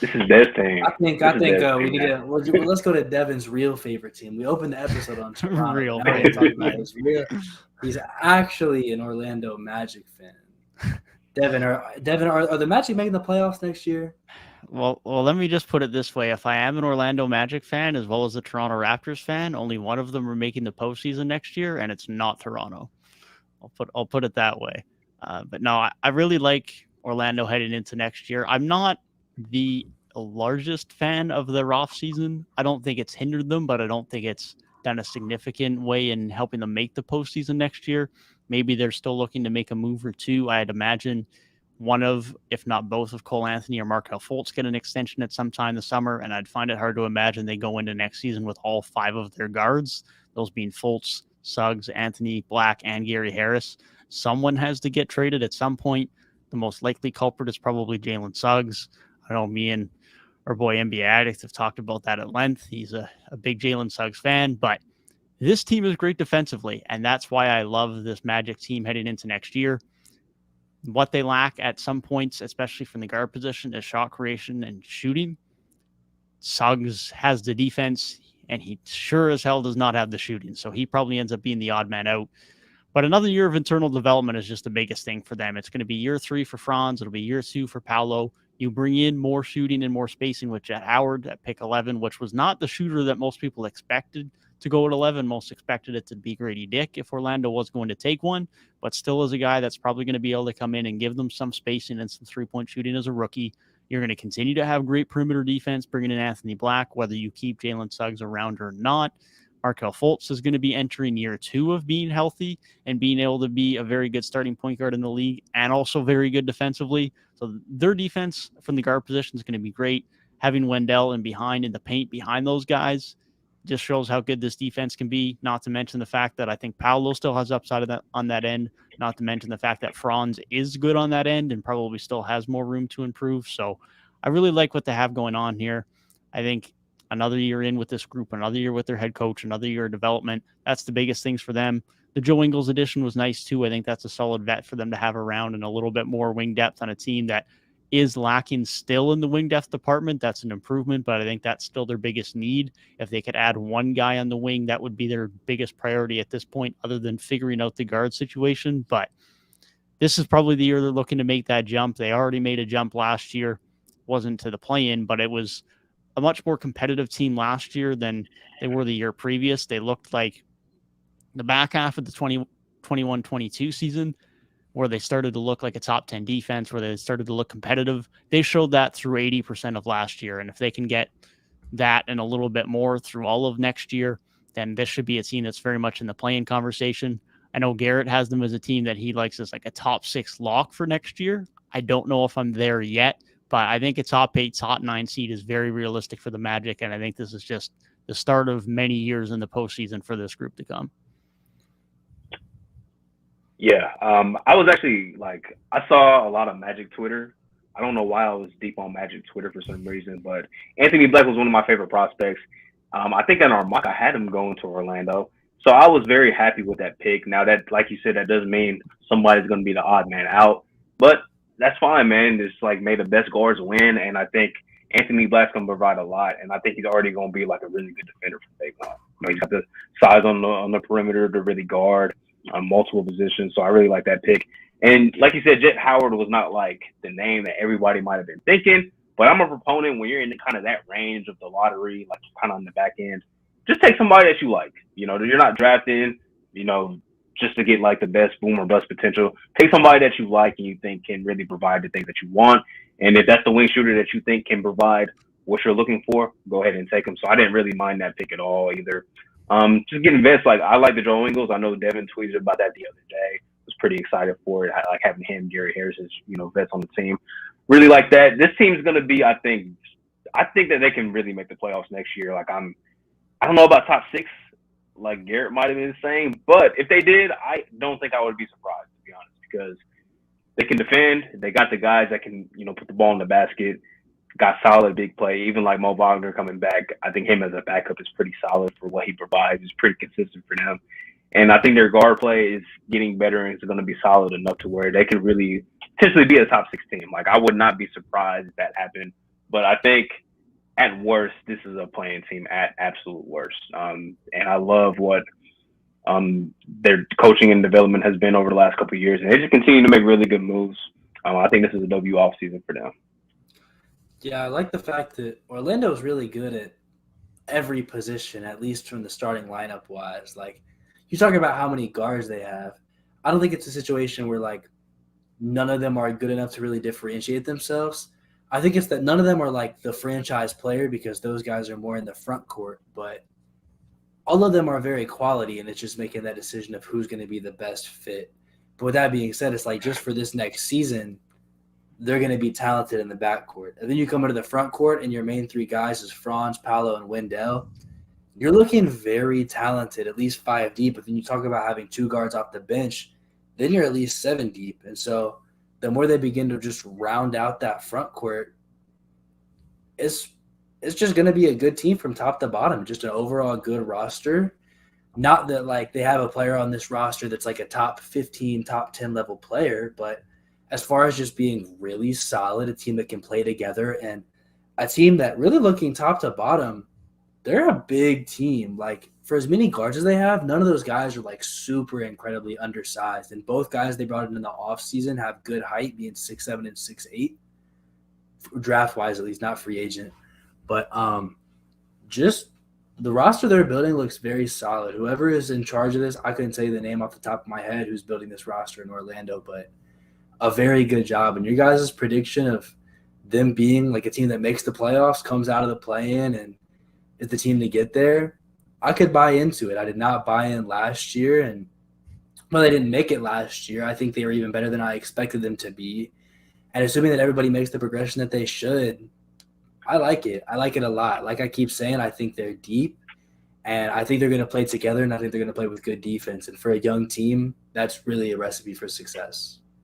This is Dev's team. I think we need to. Let's go to Devin's real favorite team. We opened the episode on Toronto. Real Now we're gonna talk about his real. He's actually an Orlando Magic fan. Devin, are the Magic making the playoffs next year? Well, let me just put it this way: if I am an Orlando Magic fan as well as a Toronto Raptors fan, only one of them are making the postseason next year, and it's not Toronto. I'll put it that way. But no, I really like Orlando heading into next year. I'm not the largest fan of their off season. I don't think it's hindered them, but I don't think it's done a significant way in helping them make the postseason next year. Maybe they're still looking to make a move or two. I'd imagine one of, if not both, of Cole Anthony or Markelle Fultz get an extension at some time this summer, and I'd find it hard to imagine they go into next season with all 5 of their guards, those being Fultz, Suggs, Anthony, Black, and Gary Harris. Someone has to get traded at some point. The most likely culprit is probably Jalen Suggs. I know me and our boy NBA Addict have talked about that at length. He's a big Jalen Suggs fan, but this team is great defensively, and that's why I love this Magic team heading into next year. What they lack at some points, especially from the guard position, is shot creation and shooting. Suggs has the defense, and he sure as hell does not have the shooting, so he probably ends up being the odd man out. But another year of internal development is just the biggest thing for them. It's going to be year 3 for Franz. It'll be year 2 for Paolo. You bring in more shooting and more spacing with Jet Howard at pick 11, which was not the shooter that most people expected to go at 11. Most expected it to be Grady Dick if Orlando was going to take one, but still is a guy that's probably going to be able to come in and give them some spacing and some three-point shooting as a rookie. You're going to continue to have great perimeter defense, bringing in Anthony Black, whether you keep Jalen Suggs around or not. Markelle Fultz is going to be entering year 2 of being healthy and being able to be a very good starting point guard in the league and also very good defensively. So their defense from the guard position is going to be great. Having Wendell and behind in the paint behind those guys just shows how good this defense can be, not to mention the fact that I think Paolo still has upside of that on that end, not to mention the fact that Franz is good on that end and probably still has more room to improve. So I really like what they have going on here. I think another year in with this group, another year with their head coach, another year of development. That's the biggest things for them. The Joe Ingles addition was nice too. I think that's a solid vet for them to have around and a little bit more wing depth on a team that is lacking still in the wing depth department. That's an improvement, but I think that's still their biggest need. If they could add one guy on the wing, that would be their biggest priority at this point, other than figuring out the guard situation. But this is probably the year they're looking to make that jump. They already made a jump last year. Wasn't to the play-in, but it was a much more competitive team last year than they were the year previous. They looked like the back half of the 2021-22 season, where they started to look like a top 10 defense, where they started to look competitive. They showed that through 80% of last year. And if they can get that and a little bit more through all of next year, then this should be a team that's very much in the play-in conversation. I know Garrett has them as a team that he likes as like a top 6 lock for next year. I don't know if I'm there yet, but I think a top 8, top 9 seed is very realistic for the Magic. And I think this is just the start of many years in the postseason for this group to come. Yeah, I was actually I saw a lot of Magic Twitter. I don't know why I was deep on Magic Twitter for some reason, but Anthony Black was one of my favorite prospects. I think in our mock I had him going to Orlando, so I was very happy with that pick. Now that, like you said, that doesn't mean somebody's going to be the odd man out, but that's fine, man. It's may the best guards win, and I think Anthony Black's going to provide a lot, and I think he's already going to be a really good defender for day one. He's got the size on the perimeter to really guard multiple positions, so I really like that pick. And like you said, Jet Howard was not the name that everybody might have been thinking, but I'm a proponent when you're in kind of that range of the lottery, kind of on the back end, just take somebody that you like. You're not drafting, just to get the best boom or bust potential. Take somebody that you like and you think can really provide the things that you want. And if that's the wing shooter that you think can provide what you're looking for, go ahead and take them. So I didn't really mind that pick at all either. Just getting vets, I like the Joe Ingles. I know Devin tweeted about that the other day. Was pretty excited for it. I like having him, Gary Harris as vets on the team. Really like that. This team's gonna be, I think that they can really make the playoffs next year. I don't know about top 6, like Garrett might have been saying, but if they did, I don't think I would be surprised, to be honest, because they can defend. They got the guys that can put the ball in the basket. Got solid big play, even Mo Wagner coming back. I think him as a backup is pretty solid for what he provides. He's pretty consistent for them. And I think their guard play is getting better and it's going to be solid enough to where they could really potentially be a top 6 team. I would not be surprised if that happened But I think at worst, this is a playing team at absolute worst. And I love what their coaching and development has been over the last couple of years, and they just continue to make really good moves. I think this is a W off season for them. Yeah, I like the fact that Orlando is really good at every position, at least from the starting lineup wise. Like, you talk about how many guards they have. I don't think it's a situation where like none of them are good enough to really differentiate themselves. I think it's that none of them are like the franchise player because those guys are more in the front court, but all of them are very quality, and it's just making that decision of who's going to be the best fit. But with that being said, it's like just for this next season, they're going to be talented in the backcourt. And then you come into the front court, and your main three guys is Franz, Paolo, and Wendell. You're looking very talented, at least 5 deep. But then you talk about having 2 guards off the bench, then you're at least 7 deep. And so the more they begin to just round out that front court, it's just going to be a good team from top to bottom, just an overall good roster. Not that like they have a player on this roster that's like a top 15, top 10 level player, but as far as just being really solid, a team that can play together, and a team that really looking top to bottom, they're a big team. Like for as many guards as they have, none of those guys are like super incredibly undersized. And both guys they brought in the offseason have good height, being 6'7" and 6'8", draft wise at least, not free agent. But just the roster they're building looks very solid. Whoever is in charge of this, I couldn't tell you the name off the top of my head who's building this roster in Orlando, but a very good job. And your guys' prediction of them being like a team that makes the playoffs, comes out of the play-in, and is the team to get there, I could buy into it. I did not buy in last year, and well, they didn't make it last year. I think they were even better than I expected them to be. And assuming that everybody makes the progression that they should, I like it. I like it a lot. Like I keep saying, I think they're deep, and I think they're going to play together, and I think they're going to play with good defense. And for a young team, that's really a recipe for success.